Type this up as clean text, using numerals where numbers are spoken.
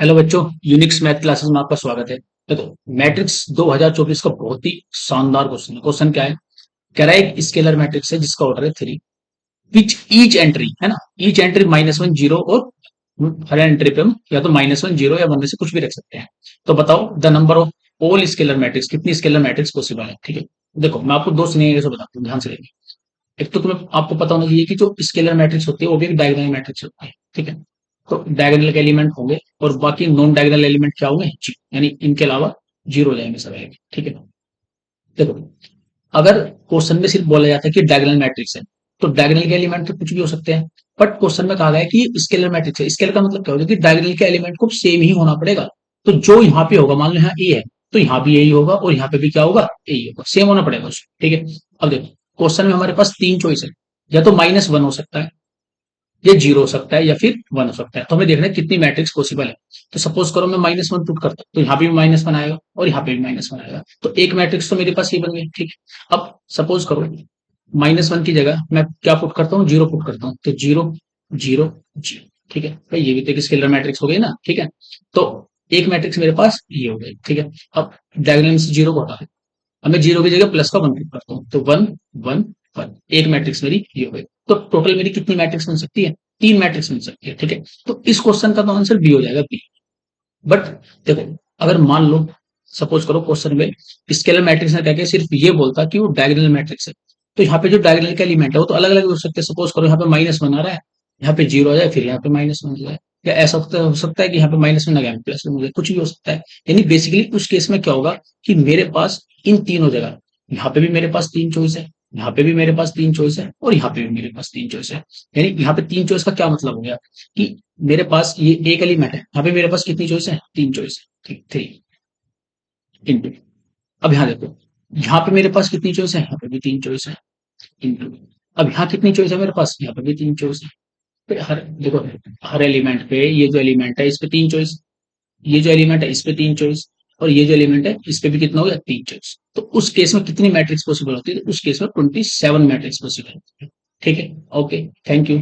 Hello बच्चों, Unix math classes में आपका स्वागत है। देखो, मैट्रिक्स 2024 का बहुत ही शानदार क्वेश्चन है। क्वेश्चन क्या है? कह रहा है एक स्केलर मैट्रिक्स है जिसका ऑर्डर है 3, विच ईच एंट्री है ना, ईच एंट्री -1 0 और हर एंट्री पे हम या तो -1 0 या 1 में से कुछ भी रख सकते हैं। तो बताओ the number of all scalar matrix, कितनी स्केलर मैट्रिक्स पॉसिबल है। ठीक है, देखो मैं आपको दो सिनेरियो से बताता हूँ, ध्यान से देखिए। एक तो तुम्हें आपको पता होना चाहिए कि जो स्केलर मैट्रिक्स होती है वो भी एक डायगोनल मैट्रिक्स होती है। ठीक है, तो डायगोनल के एलिमेंट होंगे और बाकी नॉन डायगोनल एलिमेंट क्या होंगे, यानी इनके अलावा जीरो हो जाएंगे सब आएंगे। ठीक है, देखो अगर क्वेश्चन में सिर्फ बोला जाता है कि डायगोनल मैट्रिक्स है तो डायगोनल के एलिमेंट तो कुछ भी हो सकते हैं। बट क्वेश्चन में कहा गया है कि स्केलर मैट्रिक्स है। स्केलर का मतलब क्या होगा कि डायगोनल के एलिमेंट को सेम ही होना पड़ेगा। तो जो यहाँ पे होगा, मान लो यहाँ ए है तो यहाँ भी यही होगा और यहाँ पे भी क्या होगा, यही होगा, सेम होना पड़ेगा उसको। ठीक है, अब देखो क्वेश्चन में हमारे पास तीन चॉइस है, या तो -1 हो सकता है, ये जीरो हो सकता है, या फिर 1 हो सकता है। तो हमें देखना है कितनी मैट्रिक्स पॉसिबल है। तो सपोज करो मैं -1 पुट करता हूँ तो यहाँ पे भी -1 आएगा और यहाँ पे भी -1 आएगा, तो एक मैट्रिक्स तो मेरे पास ये बन गई। ठीक है, अब सपोज करो -1 की जगह मैं क्या पुट करता हूँ, जीरो पुट करता हूँ, तो जीरो जीरो जीरो। ठीक है भाई, ये भी तो एक स्केलर मैट्रिक्स हो गई ना। ठीक है, तो एक मैट्रिक्स मेरे पास ये हो गई। ठीक है, अब डायगोनल में से जीरो को हटा दे, अब मैं जीरो की जगह प्लस का 1 पुट करता हूँ तो 1 1 1, एक मैट्रिक्स मेरी ये हो गई। तो टोटल मेरी कितनी मैट्रिक्स बन सकती है, तीन मैट्रिक्स बन सकती है। ठीक है, तो इस क्वेश्चन का तो आंसर बी हो जाएगा, बी। बट देखो, अगर मान लो सपोज करो क्वेश्चन में स्केलर मैट्रिक्स ने कहकर सिर्फ ये बोलता कि वो डायगोनल मैट्रिक्स है, तो यहाँ पे जो डायगोनल का एलिमेंट है वो तो अलग अलग हो सकते हैं। सपोज करो यहाँ पे -1 आ रहा है, यहाँ पे जीरो आ जाए, फिर यहाँ पे -1 आ जाए, या ऐसा हो सकता है कि यहाँ पे -1 आ गया +1 हो जाए, कुछ भी हो सकता है। यानी बेसिकली उस केस में क्या होगा कि मेरे पास इन तीनों जगह, यहाँ पे भी मेरे पास तीन चॉइस है, यहाँ पे भी मेरे पास तीन चॉइस है और यहाँ पे भी मेरे पास तीन चॉइस है। यानी यहाँ पे तीन चॉइस का क्या मतलब हो गया कि मेरे पास ये एक एलिमेंट है, यहाँ पे मेरे पास कितनी चॉइस है, तीन चॉइस है। ठीक, 3 इंटू, अब यहाँ देखो, यहाँ पे मेरे पास कितनी चॉइस है, यहाँ पे भी तीन चॉइस है, इंटू, अब यहाँ कितनी चॉइस है मेरे पास, यहाँ पे भी तीन चॉइस है। फिर हर देखो, हर एलिमेंट पे ये जो एलिमेंट है इस पे तीन चॉइस, ये जो एलिमेंट है इस पे तीन चॉइस, और ये जो एलिमेंट है इस पे भी कितना हो गया, तीन चॉइस। तो उस केस में कितनी मैट्रिक्स पॉसिबल होती है, तो उस केस में 27 मैट्रिक्स पॉसिबल होती है। ठीक है, ओके, थैंक यू।